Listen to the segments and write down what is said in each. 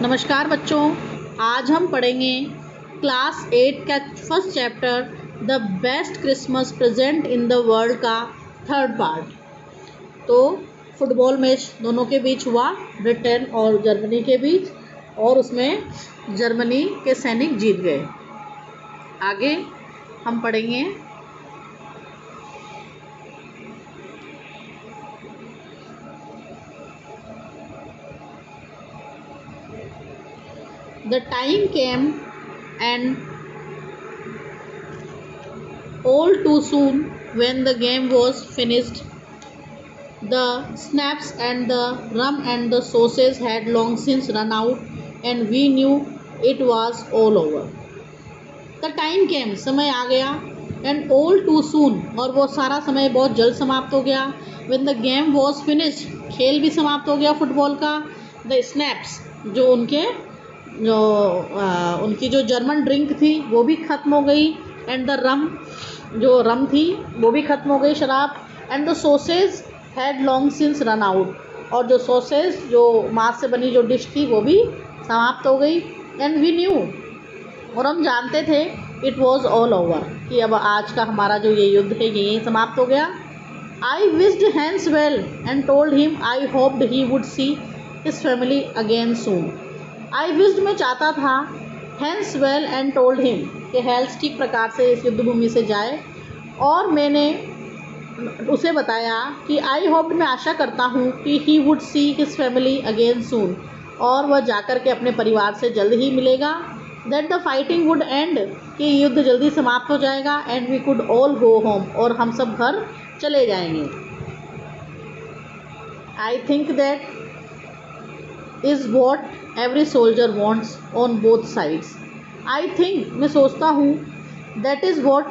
नमस्कार बच्चों, आज हम पढ़ेंगे क्लास 8 का first chapter the best Christmas present in the world का थर्ड पार्ट। तो फुटबॉल मैच दोनों के बीच हुआ, ब्रिटेन और जर्मनी के बीच, और उसमें जर्मनी के सैनिक जीत गए। आगे हम पढ़ेंगे The time came and all too soon when the game was finished. The snaps and the rum and the sauces had long since run out and we knew it was all over. The time came, समय आ गया, and all too soon, और वो सारा समय बहुत जल्द समाप्त हो गया. When the game was finished, खेल भी समाप्त हो गया फुटबॉल का. The snaps, जो उनकी जो जर्मन ड्रिंक थी वो भी ख़त्म हो गई, एंड द रम, जो रम थी वो भी ख़त्म हो गई, शराब. And the sausage had long since run out, और जो सॉसेज, जो मांस से बनी जो डिश थी वो भी समाप्त हो गई. एंड वी न्यू, और हम जानते थे, इट वॉज ऑल ओवर, कि अब आज का हमारा जो ये युद्ध है यही समाप्त हो गया. I wished Hans well and told him I hoped he would see his family again soon. I wished, में चाहता था, Hans well and told him, कि हेल्स ठीक प्रकार से इस युद्ध भूमि से जाए, और मैंने उसे बताया कि आई होप्ड, मैं आशा करता हूँ कि ही would see his family again सून, और वह जाकर के अपने परिवार से जल्द ही मिलेगा. That the fighting would end, कि युद्ध जल्दी समाप्त हो जाएगा, and we could all go home, और हम सब घर चले जाएंगे. I think that is what every soldier wants on both sides. I think, मैं सोचता हूँ, दैट इज़ वॉट,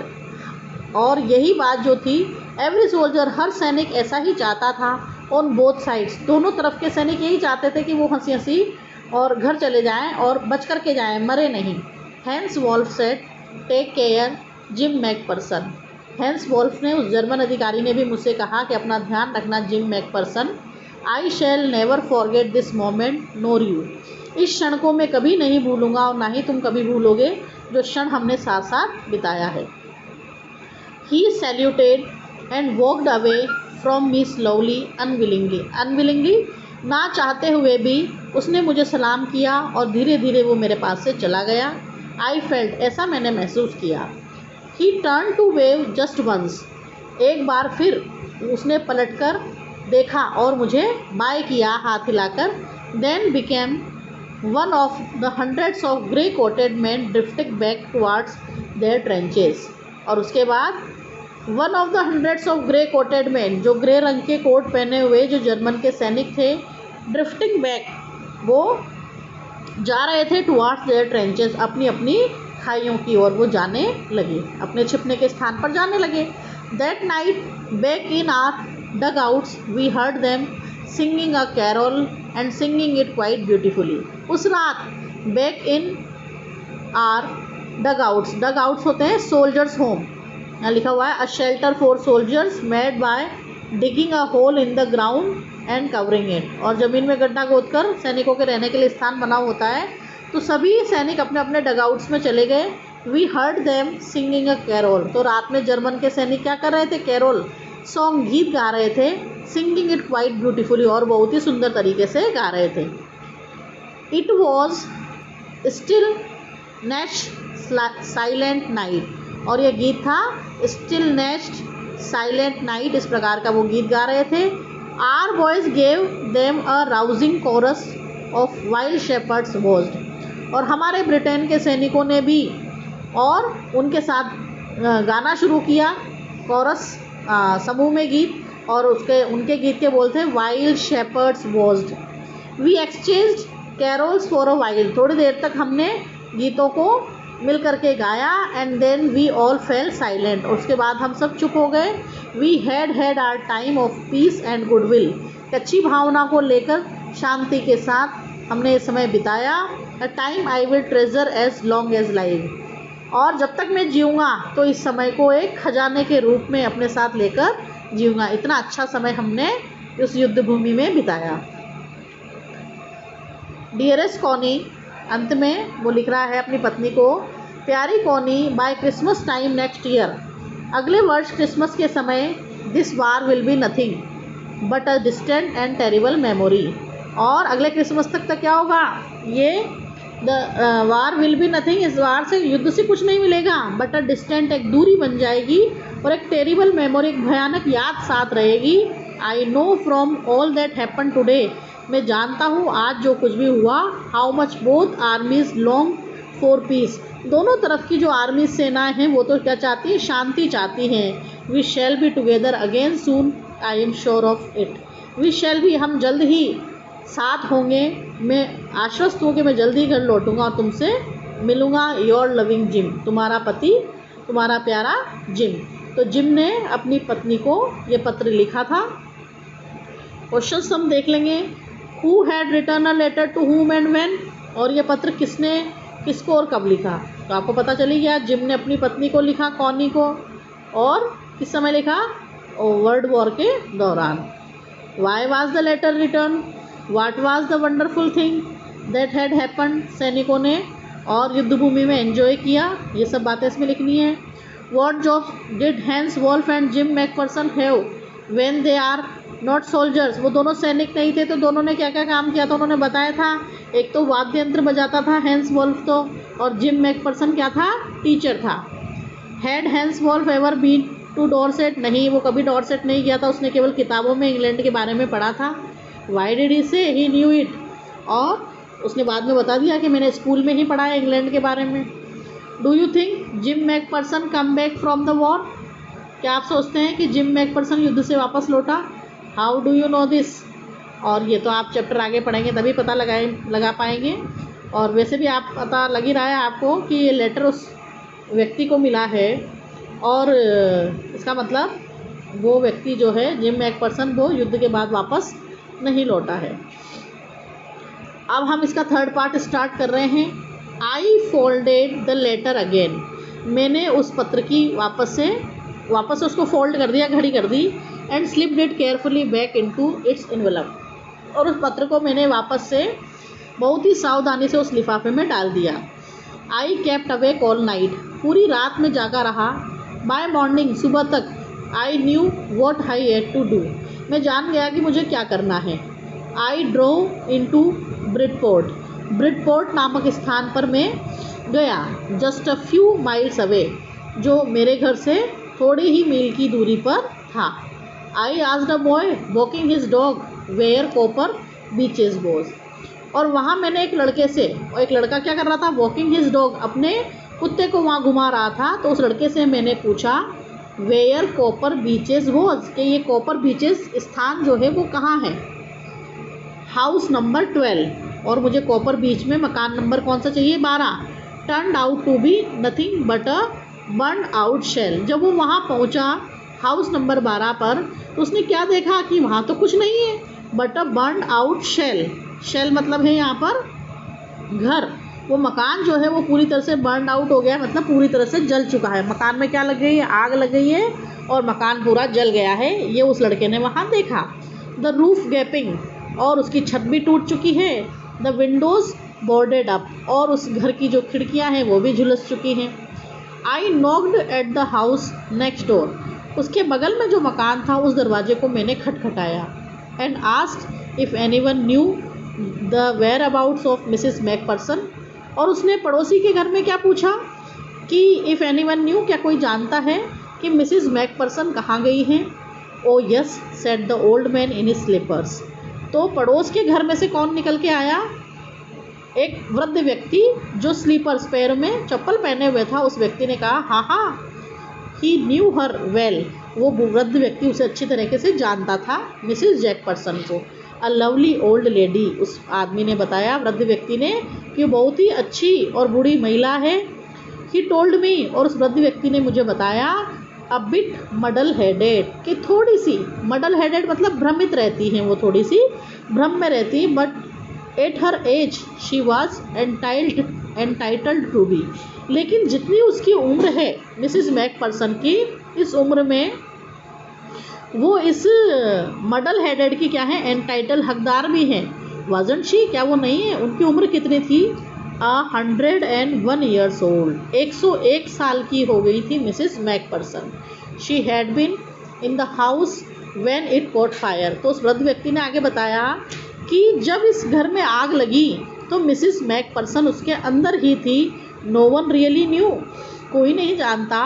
और यही बात जो थी, एवरी सोल्जर, हर सैनिक ऐसा ही चाहता था, ऑन बोथ साइड्स, दोनों तरफ के सैनिक यही चाहते थे कि वो हंसी हंसी और घर चले जाएं और बच कर के जाएं, मरे नहीं. Hans Wolf said, take care Jim McPherson. Hans Wolf ने, उस जर्मन अधिकारी ने भी मुझसे कहा कि अपना ध्यान रखना Jim McPherson. I shall never forget this moment nor you. इस क्षण को मैं कभी नहीं भूलूंगा, और ना ही तुम कभी भूलोगे जो क्षण हमने साथ साथ बिताया है. He saluted and walked away from me slowly unwillingly. Unwillingly, ना चाहते हुए भी उसने मुझे सलाम किया, और धीरे धीरे वो मेरे पास से चला गया. आई फेल्ट, ऐसा मैंने महसूस किया. He turn to wave just once, एक बार फिर उसने पलटकर देखा और मुझे बाय किया हाथ हिलाकर. Then became one of the hundreds of grey coated men drifting back towards their trenches. और उसके बाद one of the hundreds of grey coated men, जो ग्रे रंग के कोट पहने हुए जो जर्मन के सैनिक थे, ड्रिफ्टिंग बैक, वो जा रहे थे टुवार्ड्स देयर ट्रेंचेस, अपनी अपनी खाइयों की ओर वो जाने लगे, अपने छिपने के स्थान पर जाने लगे. That night back in our dugouts we heard them singing a carol and singing it quite beautifully. उस रात back in our dugouts, dugouts होते हैं soldiers home, यहाँ लिखा हुआ है a shelter for soldiers made by digging a hole in the ground and covering it. और ज़मीन में गड्ढा खोदकर सैनिकों के रहने के लिए स्थान बना होता है. तो सभी सैनिक अपने अपने डगआउट्स में चले गए. We heard them singing a carol, तो रात में जर्मन के सैनिक क्या कर रहे थे, कैरोल सॉन्ग, गीत गा रहे थे. सिंगिंग इट क्वाइट ब्यूटीफुली, और बहुत ही सुंदर तरीके से गा रहे थे. It was still nest silent night, और यह गीत था स्टिल नेस्ट साइलेंट नाइट, इस प्रकार का वो गीत गा रहे थे. Our boys gave them a rousing chorus of while shepherds watched, और हमारे ब्रिटेन के सैनिकों ने भी और उनके साथ गाना शुरू किया, कोरस, समूह में गीत, और उनके गीत के बोल थे while shepherds watched. We exchanged carols for a while, थोड़ी देर तक हमने गीतों को मिल करके गाया. And then we all fell silent, और उसके बाद हम सब चुप हो गए. We had our time of peace and goodwill, अच्छी भावना को लेकर शांति के साथ हमने ये समय बिताया. A time I will treasure as long as live, और जब तक मैं जीऊँगा तो इस समय को एक खजाने के रूप में अपने साथ लेकर जीऊँगा. इतना अच्छा समय हमने उस युद्ध भूमि में बिताया. डियरेस्ट कॉनी, अंत में वो लिख रहा है अपनी पत्नी को, प्यारी Connie, by Christmas time next year, अगले वर्ष क्रिसमस के समय, this war will be nothing but a distant and terrible memory, और अगले क्रिसमस तक क्या होगा, ये the war will be nothing, इस वार से, युद्ध से कुछ नहीं मिलेगा, बट अ डिस्टेंट, एक दूरी बन जाएगी, और एक टेरिबल मेमोरी, एक भयानक याद साथ रहेगी। I know from all that happen today, मैं जानता हूँ आज जो कुछ भी हुआ, how much both आर्मीज long for piece, दोनों तरफ की जो आर्मी सेनाएं हैं वो तो क्या चाहती है, शांति चाहती हैं। We shall be together again soon, I am sure of it, we shall be, हम जल्द ही साथ होंगे, मैं आश्वस्त हूँ कि मैं जल्दी घर लौटूंगा और तुमसे मिलूँगा। योर लविंग जिम, तुम्हारा पति, तुम्हारा प्यारा जिम। तो जिम ने अपनी पत्नी को ये पत्र लिखा था। क्वेश्चंस हम देख लेंगे। Who had return a letter to whom and when, और ये पत्र किसने, किसको और कब लिखा, तो आपको पता चली गया, जिम ने अपनी पत्नी को लिखा, कॉनी को, और किस समय लिखा, वर्ल्ड वॉर के दौरान। Why was the letter return, what was the wonderful thing that had happen, सैनिकों ने और युद्धभूमि में एंजॉय किया, ये सब बातें इसमें लिखनी है। What job did Hans Wolf and Jim McPherson have when they are not soldiers, वो दोनों सैनिक नहीं थे तो दोनों ने क्या क्या काम किया था, उन्होंने बताया था। एक तो वाद्य यंत्र बजाता था हैंस वॉल्फ तो, और जिम मैकफर्सन क्या था, टीचर था। Had Hans Wolf ever been to Dorset, नहीं वो कभी डॉर्सेट नहीं गया था, उसने केवल किताबों में इंग्लैंड के बारे में पढ़ा था। वाई डिड ही से ही न्यू इट, और उसने बाद में बता दिया कि मैंने स्कूल में ही पढ़ा है इंग्लैंड के बारे में। Do you think gym Macpherson come back from the war, क्या आप सोचते हैं कि जिम मैकफर्सन युद्ध से वापस लौटा। How do you know this, और ये तो आप चैप्टर आगे पढ़ेंगे तभी पता लगा पाएंगे। और वैसे भी आप पता लग ही रहा है आपको कि ये लेटर उस व्यक्ति को मिला है, और इसका मतलब वो व्यक्ति जो है जिम मैकफर्सन, वो युद्ध के बाद वापस नहीं लौटा है। अब हम इसका थर्ड पार्ट स्टार्ट कर रहे हैं। आई फोल्डेड द लेटर अगेन, मैंने उस पत्र की वापस से उसको फोल्ड कर दिया, घड़ी कर दी, and slipped it carefully back into its envelope, और उस पत्र को मैंने वापस से बहुत ही सावधानी से उस लिफाफे में डाल दिया। I kept awake all night, पूरी रात में जागा रहा। बाय मॉर्निंग, सुबह तक, I knew what I had to do, मैं जान गया कि मुझे क्या करना है। आई ड्रोव इनटू ब्रिडपोर्ट नामक स्थान पर मैं गया, just a few miles away, जो मेरे घर से थोड़ी ही मील की दूरी पर था। I asked a boy walking his dog where Copper Beeches was, और वहाँ मैंने एक लड़के से, और एक लड़का क्या कर रहा था, वॉकिंग हिज डॉग, अपने कुत्ते को वहाँ घुमा रहा था, तो उस लड़के से मैंने पूछा वेयर कॉपर बीचेस वॉज, कि ये कॉपर बीचेस स्थान जो है वो कहाँ है। हाउस नंबर 12, और मुझे कॉपर बीच में मकान नंबर कौन सा चाहिए, 12। Turned out to be nothing but a burnt out shell, जब वो वहाँ पहुँचा हाउस नंबर 12 पर, तो उसने क्या देखा कि वहाँ तो कुछ नहीं है, but a burnt out shell, shell मतलब है यहाँ पर घर, वो मकान जो है वो पूरी तरह से बर्न आउट हो गया, मतलब पूरी तरह से जल चुका है। मकान में क्या लग गई है, आग लग गई है, और मकान पूरा जल गया है, ये उस लड़के ने वहाँ देखा। द रूफ गैपिंग, और उसकी छत भी टूट चुकी है। द विंडोज़ बोर्डेड अप, और उस घर की जो खिड़कियाँ हैं वो भी झुलस चुकी हैं। I knocked at the house next door, उसके बगल में जो मकान था उस दरवाजे को मैंने खटखटाया। And asked if anyone knew the whereabouts of Mrs McPherson, और उसने पड़ोसी के घर में क्या पूछा कि इफ़ एनीवन न्यू, क्या कोई जानता है कि मिसिस मैकफर्सन कहाँ गई हैं। Oh yes said the old man in his slippers, तो पड़ोस के घर में से कौन निकल के आया, एक वृद्ध व्यक्ति जो स्लीपर्स, पैर में चप्पल पहने हुए था, उस व्यक्ति ने कहा हाँ हाँ, ही न्यू हर वेल, वो वृद्ध व्यक्ति उसे अच्छी तरीके से जानता था, मिसिस जैकपर्सन को। अ लवली ओल्ड लेडी, उस आदमी ने बताया, वृद्ध व्यक्ति ने, कि बहुत ही अच्छी और बूढ़ी महिला है। ही टोल्ड मी, और उस वृद्ध व्यक्ति ने मुझे बताया, अ बिट मडल हेडेड, कि थोड़ी सी, मडल हेडेड मतलब भ्रमित रहती हैं, वो थोड़ी सी भ्रम में रहती, but at her age she was entitled to be, लेकिन जितनी उसकी उम्र है मिसिस मैकफर्सन की, इस उम्र में वो इस मडल हेडेड की क्या है, एंटाइटल, हकदार भी हैं। वाजंट शी, क्या वो नहीं है? उनकी उम्र कितनी थी? 101 years old, 101 साल की हो गई थी Mrs McPherson. She had been in the house when it caught fire. तो उस वृद्ध व्यक्ति ने आगे बताया कि जब इस घर में आग लगी तो मिसिस मैकपर्सन उसके अंदर ही थी। नो वन रियली न्यू, कोई नहीं जानता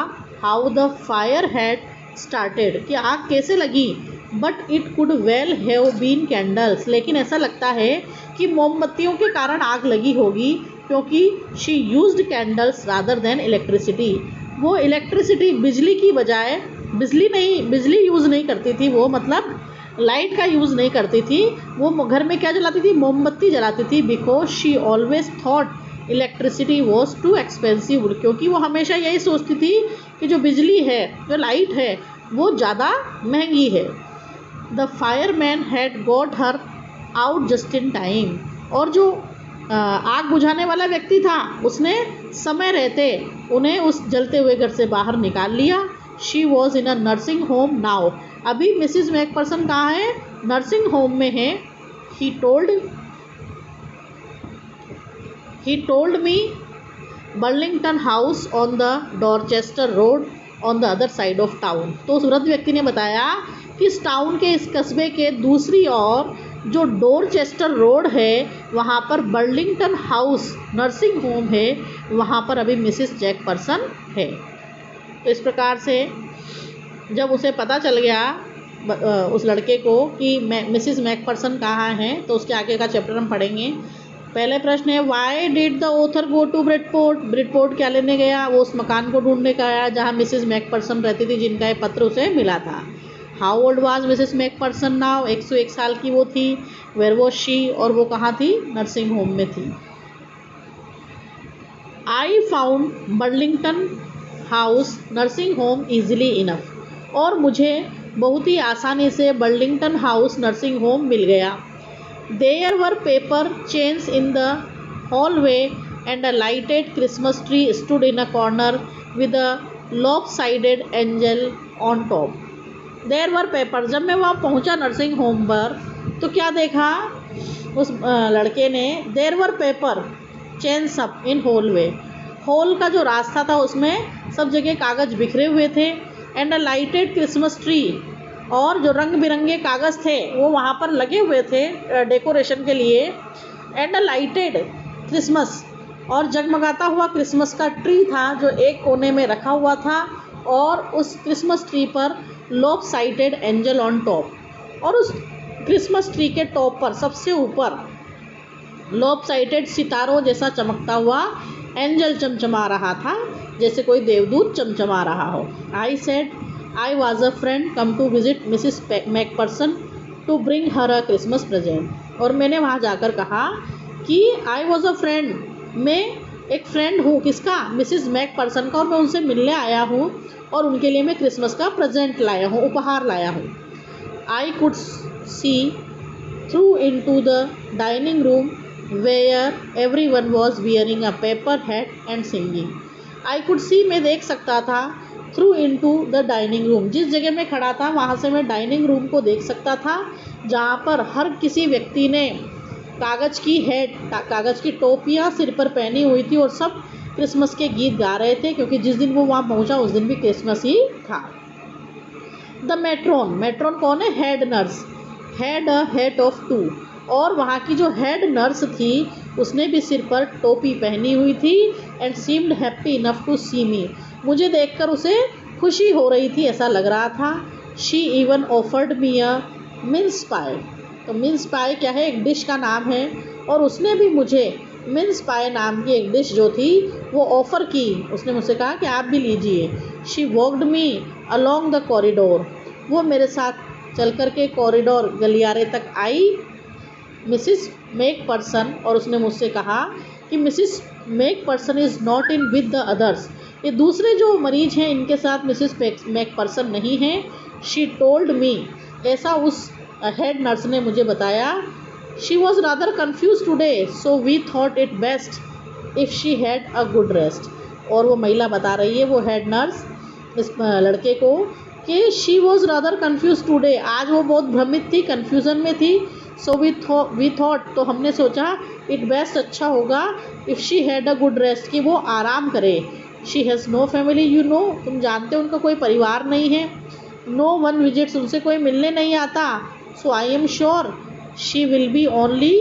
how the fire had started, कि आग कैसे लगी। But it could well have been candles, लेकिन ऐसा लगता है कि मोमबत्तियों के कारण आग लगी होगी, क्योंकि she used candles rather than electricity. वो इलेक्ट्रिसिटी, बिजली की बजाय, बिजली यूज़ नहीं करती थी वो, मतलब लाइट का यूज़ नहीं करती थी वो। घर में क्या जलाती थी? मोमबत्ती जलाती थी। Because she always thought electricity was too expensive, क्योंकि वो हमेशा यही सोचती थी कि जो बिजली है, जो लाइट है, वो ज़्यादा महंगी है। The fireman had got her out just in time, और जो आग बुझाने वाला व्यक्ति था उसने समय रहते उन्हें उस जलते हुए घर से बाहर निकाल लिया। She was in a nursing home now, अभी मिसिज मैकपर्सन कहाँ है? नर्सिंग होम में है। He told me Burlington house on the Dorchester road on the other side of town. तो उस वृद्ध व्यक्ति ने बताया कि इस टाउन के, इस कस्बे के दूसरी ओर जो डोरचेस्टर रोड है वहाँ पर बर्लिंगटन हाउस नर्सिंग होम है, वहाँ पर अभी मिसिस जैकपर्सन है। तो इस प्रकार से जब उसे पता चल गया उस लड़के को कि मिसिस मैकपर्सन कहाँ हैं, तो उसके आगे का चैप्टर हम पढ़ेंगे। पहले प्रश्न है, why did the author go to Bridport? Bridport क्या लेने गया? वो उस मकान को ढूंढने का आया जहाँ मिसिस मैकपर्सन रहती थी, जिनका ये पत्र उसे मिला था। How old was Mrs McPherson now? 101 साल की वो थी। Where was she? और वो कहाँ थी? नर्सिंग होम में थी। I found Burlington House Nursing Home easily enough, और मुझे बहुत ही आसानी से बर्लिंगटन हाउस नर्सिंग होम मिल गया। There were paper chains in the hallway and a lighted Christmas tree stood in a corner with a lopsided angel on top. There were paper, जब मैं वहाँ पहुँचा नर्सिंग होम पर तो क्या देखा उस लड़के ने? There were paper chains up in hallway, hall का जो रास्ता था उसमें सब जगह कागज़ बिखरे हुए थे। And a lighted Christmas tree, और जो रंग बिरंगे कागज़ थे वो वहाँ पर लगे हुए थे डेकोरेशन के लिए। एंड अ लाइटेड क्रिसमस, और जगमगाता हुआ क्रिसमस का ट्री था जो एक कोने में रखा हुआ था, और उस क्रिसमस ट्री पर लॉपसाइडेड एंजल ऑन टॉप, और उस क्रिसमस ट्री के टॉप पर सबसे ऊपर लॉपसाइडेड सितारों जैसा चमकता हुआ एंजल चमचमा रहा था, जैसे कोई देवदूत चमचमा रहा हो। I said I was a friend come to visit Mrs McPherson to bring her a Christmas present. और मैंने वहाँ जाकर कहा कि आई वॉज अ फ्रेंड, मैं एक फ्रेंड हूँ, किसका? मिसिस मैकपर्सन का, और मैं उनसे मिलने आया हूँ और उनके लिए मैं क्रिसमस का प्रेजेंट लाया हूँ, उपहार लाया हूँ। I could see through into the dining room where everyone was wearing a paper hat and singing. I could see, मैं देख सकता था, through into the dining room, जिस जगह मैं खड़ा था वहाँ से मैं डाइनिंग रूम को देख सकता था, जहाँ पर हर किसी व्यक्ति ने कागज़ की हैट, कागज़ की टोपियाँ सिर पर पहनी हुई थी, और सब क्रिसमस के गीत गा रहे थे, क्योंकि जिस दिन वो वहाँ पहुँचा उस दिन भी क्रिसमस ही था। द मेट्रोन, मेट्रोन कौन है? Head nurse, had a head of 2, और वहाँ की जो हेड नर्स थी उसने भी सिर पर टोपी पहनी हुई थी। And seemed happy enough to see me, मुझे देखकर उसे खुशी हो रही थी, ऐसा लग रहा था। She even offered me a mince pie, तो मिन्स पाई क्या है? एक डिश का नाम है, और उसने भी मुझे मिन्स पाई नाम की एक डिश जो थी वो ऑफ़र की, उसने मुझसे कहा कि आप भी लीजिए। She walked me along the corridor, वो मेरे साथ चल कर के कॉरिडोर, गलियारे तक आई, मिसिस मैकपर्सन, और उसने मुझसे कहा कि Mrs McPherson is not in with the others, ये दूसरे जो मरीज हैं इनके साथ मिसिस मैकपर्सन नहीं हैं। शी टोल्ड मी, ऐसा उस हेड नर्स ने मुझे बताया। She was rather confused today so we thought it best if she had a good rest. और वो महिला बता रही है, वो हेड नर्स, इस लड़के को, कि she was rather confused today, आज वो बहुत भ्रमित थी, कन्फ्यूज़न में थी, सो वी थॉट, तो हमने सोचा, इट बेस्ट, अच्छा होगा, if she had a good rest, कि वो आराम करे। She has no family, you know, तुम जानते हो उनका कोई परिवार नहीं है। नो वन विजिट्स, उनसे कोई मिलने नहीं आता। So I am sure she will be only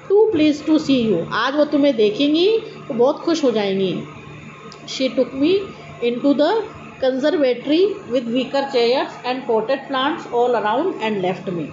too pleased to see you, आज वो तुम्हें देखेंगी तो बहुत खुश हो जाएंगी। She took me into the conservatory with wicker chairs and potted plants all around and left me.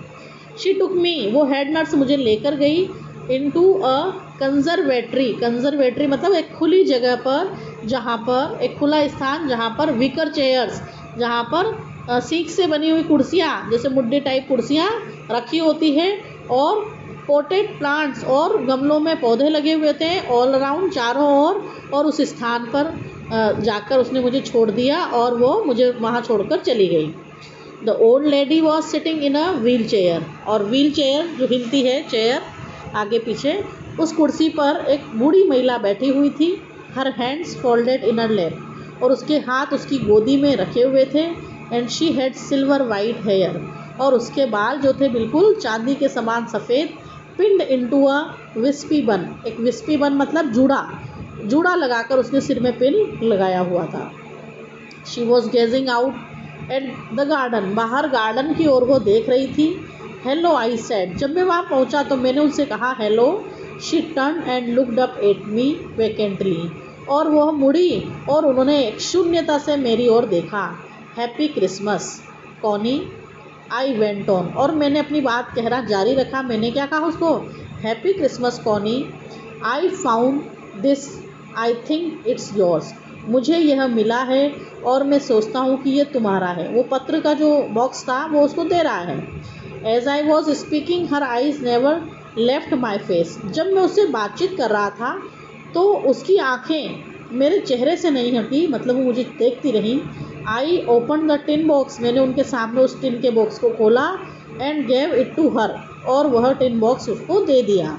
She took me, वो हेड नर्स मुझे लेकर गई इनटू अ कंजर्वेटरी मतलब एक खुली जगह पर, जहाँ पर एक खुला स्थान, जहाँ पर वीकर चेयर्स, जहाँ पर सीक से बनी हुई कुर्सियाँ, जैसे मुड्डे टाइप कुर्सियाँ रखी होती है, और पोटेड प्लांट्स, और गमलों में पौधे लगे हुए थे ऑल अराउंड, चारों ओर। और उस स्थान पर जाकर उसने मुझे छोड़ दिया और वो मुझे वहाँ छोड़कर चली गई। The old lady was sitting in a wheel chair, और व्हील चेयर जो हिलती है, चेयर आगे पीछे, उस कुर्सी पर एक बूढ़ी महिला बैठी हुई थी। Her hands folded in her lap, और उसके हाथ उसकी गोदी में रखे हुए थे। And she had silver white hair, और उसके बाल जो थे बिल्कुल चांदी के समान सफ़ेद। पिंड इनटू अ विस्पी बन, एक विस्पी बन मतलब जूड़ा लगाकर उसने सिर में पिन लगाया हुआ था। She was gazing out at the garden, बाहर गार्डन की ओर वो देख रही थी। हेलो आई सेड, जब मैं वहाँ पहुँचा तो मैंने उनसे कहा hello. She turn and looked up at me vacantly, और वह मुड़ी और उन्होंने एक शून्यता से मेरी ओर देखा। Happy Christmas Connie, I went on, और मैंने अपनी बात कहना जारी रखा। मैंने क्या कहा उसको, happy Christmas Connie, I found this, I think it's yours, मुझे यह मिला है और मैं सोचता हूँ कि ये तुम्हारा है। वो पत्र का जो बॉक्स था वो उसको दे रहा है। As I was speaking her eyes never left my face, जब मैं उससे बातचीत कर रहा था तो उसकी आँखें मेरे चेहरे से नहीं हटी, मतलब वो मुझे देखती रही। I open the tin box, मैंने उनके सामने उस टिन के बॉक्स को खोला। And gave it to her, और वह टिन बॉक्स उसको दे दिया।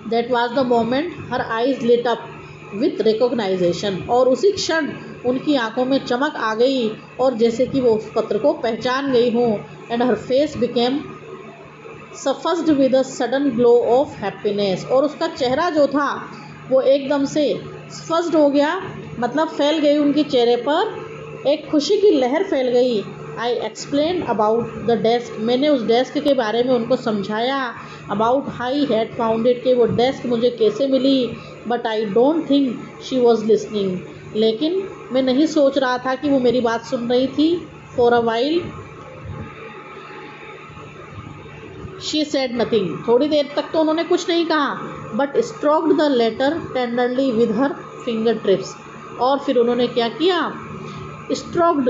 That was the moment her eyes lit up with recognition, और उसी क्षण उनकी आंखों में चमक आ गई, और जैसे कि वो उस पत्र को पहचान गई हो। And her face became suffused with a sudden glow of happiness, और उसका चेहरा जो था वो एकदम से स्फस्ड हो गया, मतलब फैल गई उनके चेहरे पर एक खुशी की लहर फैल गई। I explain about the desk, मैंने उस डेस्क के बारे में उनको समझाया। About how I had found it, कि वो डेस्क मुझे कैसे मिली। But I don't think she was listening, लेकिन मैं नहीं सोच रहा था कि वो मेरी बात सुन रही थी। For a while she said nothing, थोड़ी देर तक तो उन्होंने कुछ नहीं कहा। But stroked the letter tenderly with her fingertips, और फिर उन्होंने क्या किया, स्ट्रोक्ड,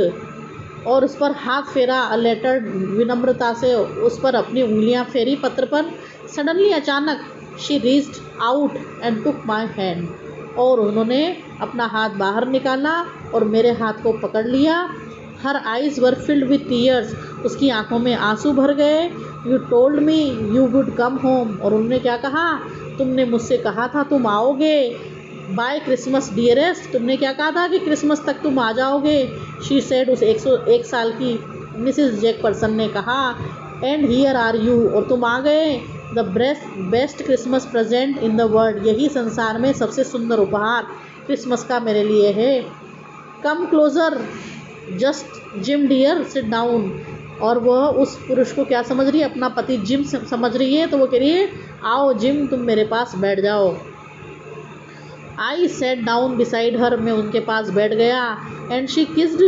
और उस पर हाथ फेरा, लेटर विनम्रता से उस पर अपनी उंगलियां फेरी पत्र पर। सडनली अचानक she reached out and took my hand, और उन्होंने अपना हाथ बाहर निकाला और मेरे हाथ को पकड़ लिया। हर eyes were filled with tears, उसकी आंखों में आंसू भर गए। You told me you would come home, और उन्होंने क्या कहा, तुमने मुझसे कहा था तुम आओगे। बाय क्रिसमस डियरेस्ट, तुमने क्या कहा था कि क्रिसमस तक तुम आ जाओगे। शी सेड, उस 101 साल की मिसिस जैकपर्सन ने कहा। एंड हियर आर यू, और तुम आ गए। The best Christmas present in the world, यही संसार में सबसे सुंदर उपहार क्रिसमस का मेरे लिए है। Come closer just Jim dear sit down, और वह उस पुरुष को क्या समझ रही है, अपना पति जिम समझ रही है, तो वो कह रही है आओ जिम, तुम मेरे पास बैठ जाओ। आई सेट डाउन बिसाइड हर, मैं उनके पास बैठ गया। एंड शी किस्ड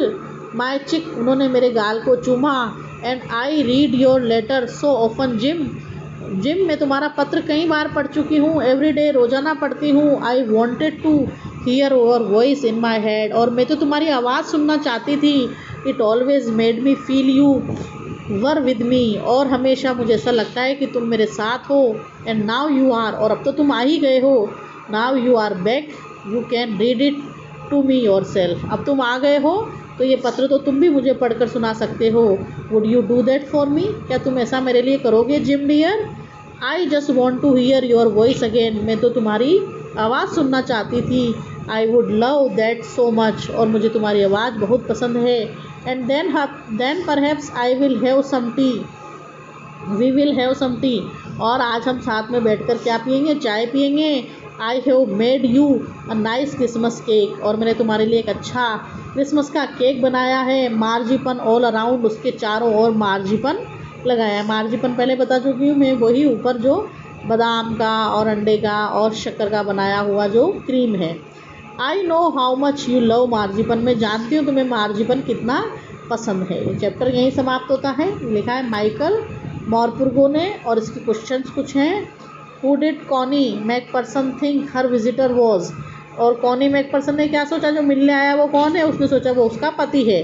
माई चिक, उन्होंने मेरे गाल को चूमा। And I read your letter so often Jim, Jim मैं तुम्हारा पत्र कई बार पढ़ चुकी हूँ, एवरी डे, रोज़ाना पढ़ती हूँ। I wanted to hear your voice in my head, और मैं तो तुम्हारी आवाज़ सुनना चाहती थी। It always made me feel you were with me, और हमेशा मुझे ऐसा लगता है कि तुम मेरे साथ हो। एंड नाउ यू आर, और अब तो तुम आ ही गए हो। Now you are back, you can read it to me yourself, अब तुम आ गए हो तो ये पत्र तो तुम भी मुझे पढ़कर सुना सकते हो। Would you do that for me, क्या तुम ऐसा मेरे लिए करोगे Jim dear. I just want to hear your voice again, मैं तो तुम्हारी आवाज़ सुनना चाहती थी। I would love that so much, और मुझे तुम्हारी आवाज़ बहुत पसंद है। And then perhaps I will have some tea, we will have some tea, और आज हम साथ में बैठकर क्या पियेंगे, चाय पियेंगे। I have made you a nice Christmas cake, और मैंने तुम्हारे लिए एक अच्छा क्रिसमस का केक बनाया है। मार्जिपन ऑल अराउंड, उसके चारों ओर मार्जिपन लगाया है। मार्जिपन पहले बता चुकी हूँ मैं, वही ऊपर जो बादाम का और अंडे का और शक्कर का बनाया हुआ जो क्रीम है। I know how much you love marzipan, मैं जानती हूँ तुम्हें मार्जिपन कितना पसंद है। ये चैप्टर यहीं समाप्त होता है। लिखा है माइकल मॉरपुर्गो ने, और इसके क्वेश्चंस कुछ हैं। Who did Connie McPherson think her visitor was, और कॉनी मैकपर्सन ने क्या सोचा, जो मिलने आया वो कौन है, उसने सोचा वो उसका पति है।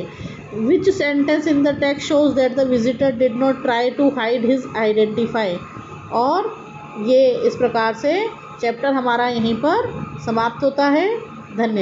Which sentence in the text shows that the visitor did not try to hide his identify, और ये इस प्रकार से चैप्टर हमारा यहीं पर समाप्त होता है। धन्यवाद।